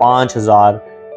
5000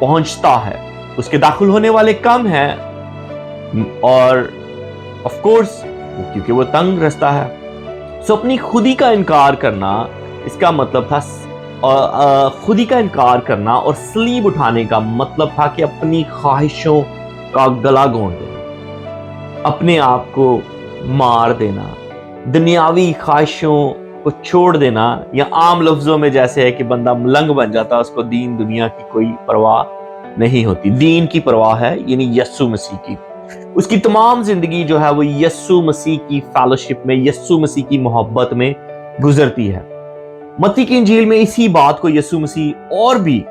پہنچتا ہے، اس کے داخل ہونے والے کم ہیں، اور آف کورس کیونکہ وہ تنگ رستہ ہے. سو اپنی خودی کا انکار کرنا، اس کا مطلب تھا خودی کا انکار کرنا، اور صلیب اٹھانے کا مطلب تھا کہ اپنی خواہشوں کا گلا گھونٹ دینا، اپنے آپ کو مار دینا، دنیاوی خواہشوں کو چھوڑ دینا، یا عام لفظوں میں جیسے ہے کہ بندہ ملنگ بن جاتا، اس کو دین دنیا کی کوئی پرواہ نہیں ہوتی. دین کی پرواہ ہے یعنی یسوع مسیح کی. اس کی تمام زندگی جو ہے وہ یسوع مسیح کی فیلوشپ میں، یسوع مسیح کی محبت میں گزرتی ہے. متی کی انجیل میں اسی بات کو یسوع مسیح اور بھی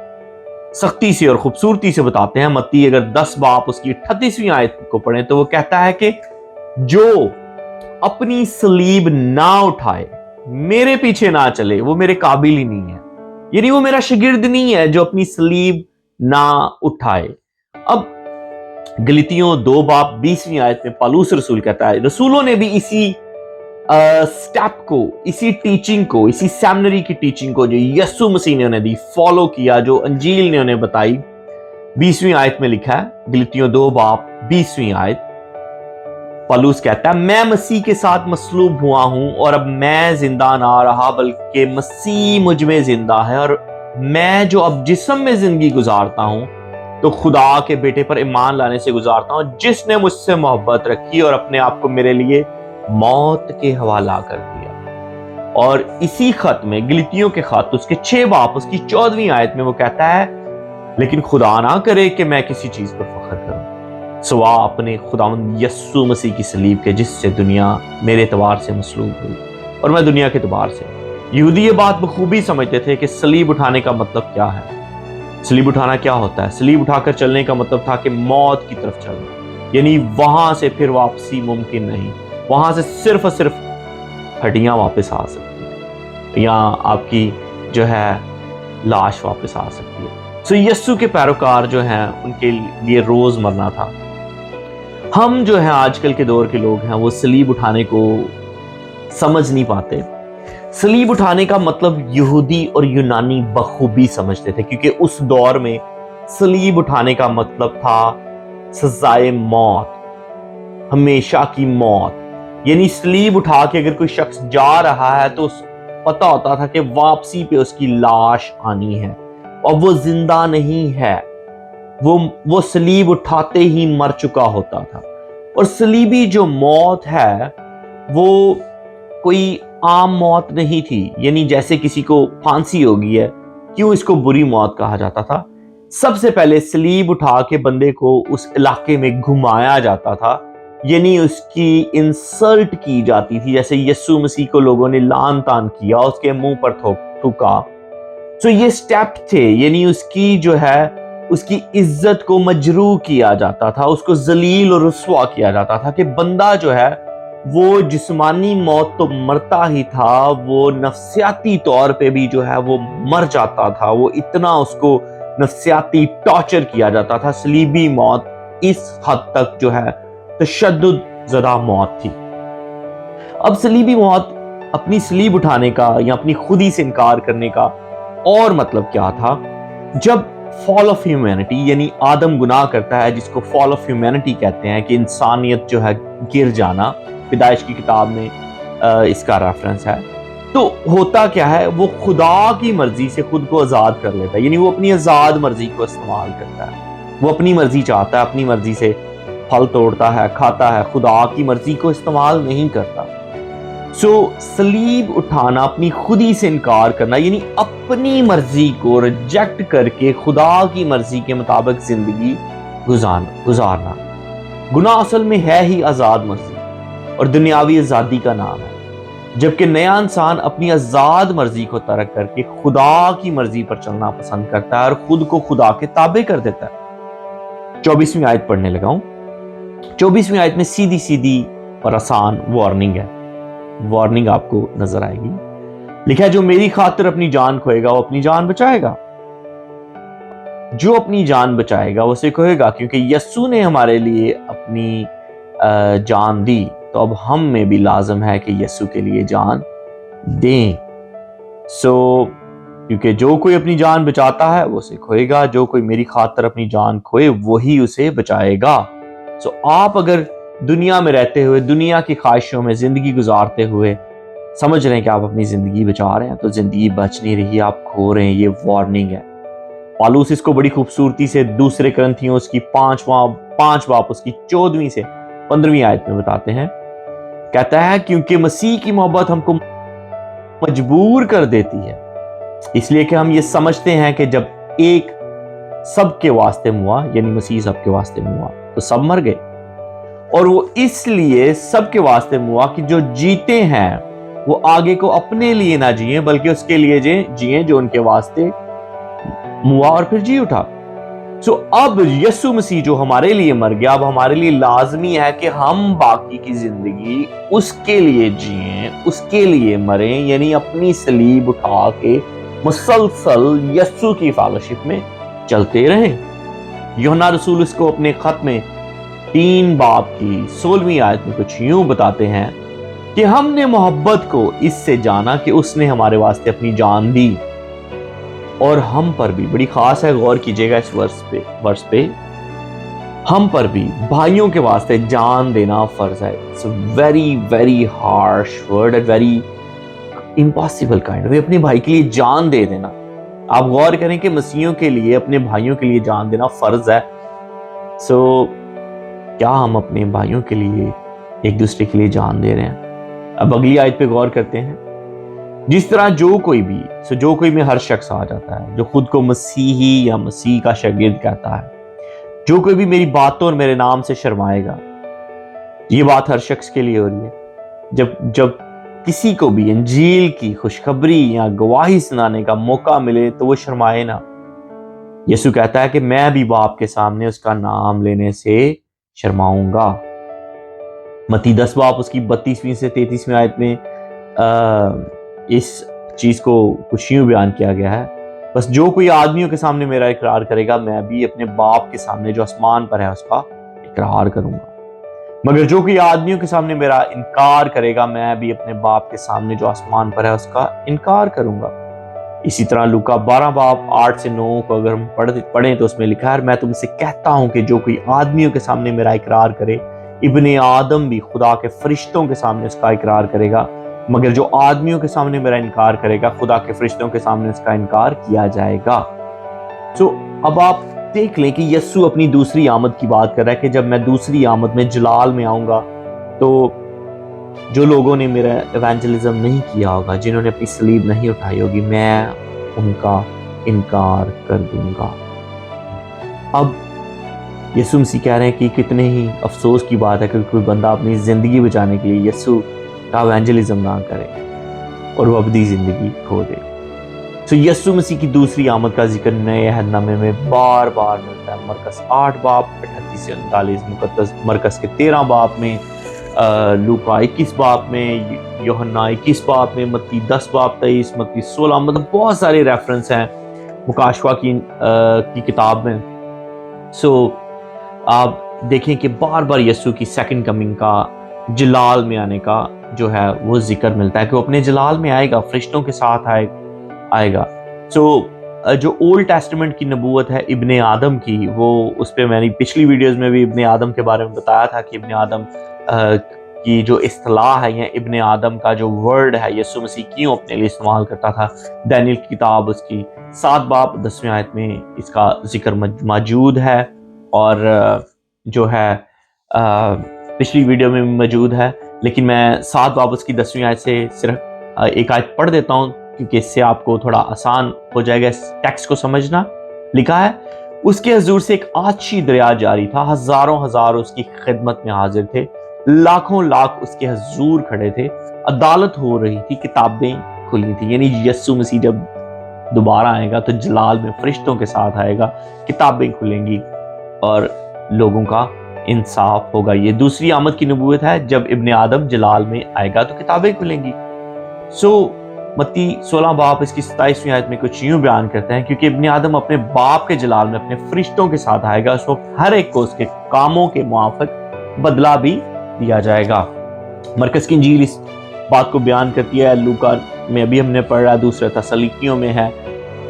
سختی سے اور خوبصورتی سے بتاتے ہیں. متی اگر 10 باب اس کی 38ویں آیت کو پڑھیں تو وہ کہتا ہے کہ جو اپنی صلیب نہ اٹھائے، میرے پیچھے نہ چلے، وہ میرے قابل ہی نہیں ہے، یعنی وہ میرا شاگرد نہیں ہے جو اپنی صلیب نہ اٹھائے. اب گلتیوں 2 باب 20ویں آیت میں پالوس رسول کہتا ہے، رسولوں نے بھی اسی سٹیپ کو، اسی ٹیچنگ کو، اسی سیمنری کی ٹیچنگ کو جو یسوع مسیح نے انہیں دی، فالو کیا، جو انجیل نے انہیں بتائی. 20ویں آیت میں لکھا ہے، گلتیوں 2 باب 20ویں آیت، پالوس کہتا ہے، میں مسیح کے ساتھ مصلوب ہوا ہوں، اور اب میں زندہ نہ رہا بلکہ مسیح مجھ میں زندہ ہے، اور میں جو اب جسم میں زندگی گزارتا ہوں تو خدا کے بیٹے پر ایمان لانے سے گزارتا ہوں، جس نے مجھ سے محبت رکھی اور اپنے آپ کو میرے لیے موت کے حوالہ کر دیا. اور اسی خط میں، گلتیوں کے خط اس کے 6 باب اس کی 14ویں آیت میں وہ کہتا ہے، لیکن خدا نہ کرے کہ میں کسی چیز پر فخر کروں سوا اپنے خداوند یسوع مسیح کی صلیب کے، جس سے دنیا میرے اعتبار سے مصلوب ہوئی اور میں دنیا کے اعتبار سے. یہودی یہ بات بخوبی سمجھتے تھے کہ صلیب اٹھانے کا مطلب کیا ہے. صلیب اٹھانا کیا ہوتا ہے؟ صلیب اٹھا کر چلنے کا مطلب تھا کہ موت کی طرف چلنا، یعنی وہاں سے پھر واپسی ممکن نہیں، وہاں سے صرف اور صرف ہڈیاں واپس آ سکتی ہیں، یا آپ کی جو ہے لاش واپس آ سکتی ہے. سو یسوع کے پیروکار جو ہیں ان کے لیے روز مرنا تھا. ہم جو ہیں آج کل کے دور کے لوگ ہیں وہ صلیب اٹھانے کو سمجھ نہیں پاتے. صلیب اٹھانے کا مطلب یہودی اور یونانی بخوبی سمجھتے تھے، کیونکہ اس دور میں صلیب اٹھانے کا مطلب تھا سزائے موت، ہمیشہ کی موت. یعنی صلیب اٹھا کے اگر کوئی شخص جا رہا ہے تو پتہ ہوتا تھا کہ واپسی پہ اس کی لاش آنی ہے، اور وہ زندہ نہیں ہے، وہ صلیب اٹھاتے ہی مر چکا ہوتا تھا. اور صلیبی جو موت ہے وہ کوئی عام موت نہیں تھی، یعنی جیسے کسی کو پھانسی ہو گئی ہے، کیوں اس کو بری موت کہا جاتا تھا؟ سب سے پہلے صلیب اٹھا کے بندے کو اس علاقے میں گھمایا جاتا تھا، یعنی اس کی انسلٹ کی جاتی تھی. جیسے یسوع مسیح کو لوگوں نے لعن طعن کیا، اس کے منہ پر تھوکا. سو یہ سٹیپ تھے، یعنی اس کی جو ہے اس کی عزت کو مجروح کیا جاتا تھا، اس کو ذلیل اور رسوا کیا جاتا تھا کہ بندہ جو ہے وہ جسمانی موت تو مرتا ہی تھا، وہ نفسیاتی طور پہ بھی جو ہے وہ مر جاتا تھا. وہ اتنا اس کو نفسیاتی ٹارچر کیا جاتا تھا. صلیبی موت اس حد تک جو ہے تشدد زدہ موت تھی. اب صلیبی موت، اپنی صلیب اٹھانے کا یا اپنی خودی سے انکار کرنے کا اور مطلب کیا تھا؟ جب فال آف ہیومینٹی، یعنی آدم گناہ کرتا ہے، جس کو فال آف ہیومینٹی کہتے ہیں کہ انسانیت جو ہے گر جانا، پیدائش کی کتاب میں اس کا ریفرنس ہے. تو ہوتا کیا ہے؟ وہ خدا کی مرضی سے خود کو آزاد کر لیتا ہے، یعنی وہ اپنی آزاد مرضی کو استعمال کرتا ہے. وہ اپنی مرضی چاہتا ہے، اپنی مرضی سے پھل توڑتا ہے، کھاتا ہے، خدا کی مرضی کو استعمال نہیں کرتا. سو صلیب اٹھانا، اپنی خودی سے انکار کرنا، یعنی اپنی مرضی کو ریجیکٹ کر کے خدا کی مرضی کے مطابق زندگی گزارنا. گناہ اصل میں ہے ہی آزاد مرضی اور دنیاوی آزادی کا نام ہے، جبکہ نیا انسان اپنی آزاد مرضی کو ترک کر کے خدا کی مرضی پر چلنا پسند کرتا ہے اور خود کو خدا کے تابع کر دیتا ہے. 24ویں آیت پڑھنے لگا ہوں. 24ویں آیت میں سیدھی اور آسان وارننگ ہے. وارننگ آپ کو نظر آئے گی. لکھا ہے، جو میری خاطر اپنی جان کھوئے گا وہ اپنی جان بچائے گا، جو اپنی جان بچائے گا وہ اسے کھوئے گا. کیونکہ یسوع نے ہمارے لیے اپنی جان دی، تو اب ہم میں بھی لازم ہے کہ یسوع کے لیے جان دیں. سو کیونکہ جو کوئی اپنی جان بچاتا ہے وہ اسے کھوئے گا، جو کوئی میری خاطر اپنی جان کھوئے وہی اسے بچائے گا۔ سو آپ اگر دنیا میں رہتے ہوئے، دنیا کی خواہشوں میں زندگی گزارتے ہوئے سمجھ رہے ہیں کہ آپ اپنی زندگی بچا رہے ہیں، تو زندگی بچ نہیں رہی، آپ کھو رہے ہیں۔ یہ وارننگ ہے۔ پالوس اس کو بڑی خوبصورتی سے دوسرے کرنتھیوں اس کی 5 باب اس کی 14ویں سے 15ویں آیت میں بتاتے ہیں۔ کہتا ہے کیونکہ مسیح کی محبت ہم کو مجبور کر دیتی ہے، اس لیے کہ ہم یہ سمجھتے ہیں کہ جب ایک سب کے واسطے ہوا، یعنی مسیح سب کے واسطے ہوا، تو سب مر گئے، اور وہ اس لیے سب کے واسطے ہوا کہ جو جیتے ہیں وہ آگے کو اپنے لیے نہ جئیں بلکہ اس کے لیے جئیں جو ان کے واسطے ہوا اور پھر جی اٹھا۔ سو اب یسوع مسیح جو ہمارے لیے مر گیا، اب ہمارے لیے لازمی ہے کہ ہم باقی کی زندگی اس کے لیے جئیں، اس کے لیے مریں، یعنی اپنی صلیب اٹھا کے مسلسل یسوع کی فیلوشپ میں چلتے رہیں۔ یوحنا رسول اس کو اپنے خط میں 3 باب کی 16ویں آیت میں کچھ یوں بتاتے ہیں کہ ہم نے محبت کو اس سے جانا کہ اس نے ہمارے واسطے اپنی جان دی، اور ہم پر بھی، بڑی خاص ہے، غور کیجئے گا اس ورس پہ، ہم پر بھی بھائیوں کے واسطے جان دینا فرض ہے۔ It's a very very harsh word and very impossible kind of، اپنے بھائی کے لیے جان دے دینا۔ آپ غور کریں کہ مسیحیوں کے لیے اپنے بھائیوں کے لیے جان دینا فرض ہے۔ سو کیا ہم اپنے بھائیوں کے لیے ایک دوسرے کے لیے جان دے رہے ہیں؟ اب اگلی آیت پہ غور کرتے ہیں۔ جس طرح جو کوئی میں ہر شخص آ جاتا ہے جو خود کو مسیحی یا مسیح کا شاگرد کہتا ہے، جو کوئی بھی میری باتوں اور میرے نام سے شرمائے گا۔ یہ بات ہر شخص کے لیے ہو رہی ہے۔ جب کسی کو بھی انجیل کی خوشخبری یا گواہی سنانے کا موقع ملے تو وہ شرمائے نہ۔ یسوع کہتا ہے کہ میں بھی باپ کے سامنے اس کا نام لینے سے شرماؤں گا۔ متی 10 باب اس کی 32ویں سے 33ویں آیت میں اس چیز کو کچھ یوں بیان کیا گیا ہے، بس جو کوئی آدمیوں کے سامنے میرا اقرار کرے گا میں بھی اپنے باپ کے سامنے جو آسمان پر ہے اس کا اقرار کروں گا، مگر جو کوئی آدمیوں کے سامنے میرا انکار کرے گا میں بھی اپنے باپ کے سامنے جو آسمان پر ہے اس کا انکار کروں گا۔ اسی طرح لوکا 12 باب 8 سے 9 کو اگر ہم پڑھیں تو اس میں لکھا ہے، میں تم سے کہتا ہوں کہ جو کوئی آدمیوں کے سامنے میرا اقرار کرے، ابن آدم بھی خدا کے فرشتوں کے سامنے اس کا اقرار کرے گا، مگر جو آدمیوں کے سامنے میرا انکار کرے گا خدا کے فرشتوں کے سامنے اس کا انکار کیا جائے گا۔ اب آپ دیکھ لیں کہ یسوع اپنی دوسری آمد کی بات کر رہا ہے کہ جب میں دوسری آمد میں جلال میں آؤں گا تو جو لوگوں نے میرا ایوانجلزم نہیں کیا ہوگا، جنہوں نے اپنی صلیب نہیں اٹھائی ہوگی، میں ان کا انکار کر دوں گا۔ اب یسوع مسیح کہہ رہے ہیں کہ کتنے ہی افسوس کی بات ہے کہ کوئی بندہ اپنی زندگی بچانے کے لیے یسوع کا ایوانجلزم نہ کرے اور وہ ابدی زندگی کھو دے۔ یسوع مسیح کی دوسری آمد کا ذکر نئے عہد نامے میں بار بار ملتا ہے۔ مرکز 8 باب 38 سے 39، مرکز کے 13 باب میں، لوکا 21 باب میں، یوحنا 21 باب میں، متی 10 باب 23، متی 16، مطلب بہت سارے ریفرنس ہیں مکاشفہ کی کتاب میں۔ آپ دیکھیں کہ بار بار یسوع کی سیکنڈ کمنگ کا، جلال میں آنے کا جو ہے وہ ذکر ملتا ہے کہ وہ اپنے جلال میں آئے گا، فرشتوں کے ساتھ آئے گا۔ جو اولڈ ٹیسٹمنٹ کی نبوت ہے ابن آدم کی، وہ اس پہ میں نے پچھلی ویڈیوز میں بھی ابن آدم کے بارے میں بتایا تھا کہ ابن آدم کی جو اصطلاح ہے یا ابن آدم کا جو ورڈ ہے یسوع مسیح کیوں اپنے لیے استعمال کرتا تھا۔ دانیل کی کتاب اس کی 7 باب 10ویں آیت میں اس کا ذکر موجود ہے، اور جو ہے پچھلی ویڈیو میں بھی موجود ہے، لیکن میں 7 باب اس کی 10ویں آیت سے صرف ایک آیت پڑھ دیتا ہوں کیونکہ اس سے آپ کو تھوڑا آسان ہو جائے گا اس ٹیکسٹ کو سمجھنا۔ لکھا ہے، اس کے حضور سے ایک آتشی دریا جاری تھا، ہزار اس کی خدمت میں حاضر تھے، لاکھوں لاکھ اس کے حضور کھڑے تھے، عدالت ہو رہی تھی، کتابیں کھلی تھی۔ یعنی یسوع مسیح جب دوبارہ آئے گا تو جلال میں فرشتوں کے ساتھ آئے گا، کتابیں کھلیں گی اور لوگوں کا انصاف ہوگا۔ یہ دوسری آمد کی نبوت ہے، جب ابن آدم جلال میں آئے گا تو کتابیں کھلیں گی۔ متی 16 باب اس کی 27ویں آیت میں کچھ یوں بیان کرتے ہیں، کیونکہ ابن آدم اپنے باپ کے جلال میں اپنے فرشتوں کے ساتھ آئے گا، اس وقت ہر ایک کو اس کے کاموں کے موافق بدلہ بھی دیا جائے گا۔ مرکز کی انجیل اس بات کو بیان کرتی ہے، لوکا میں ابھی ہم نے پڑھ رہا ہے، دوسرے تسلیکیوں میں ہے،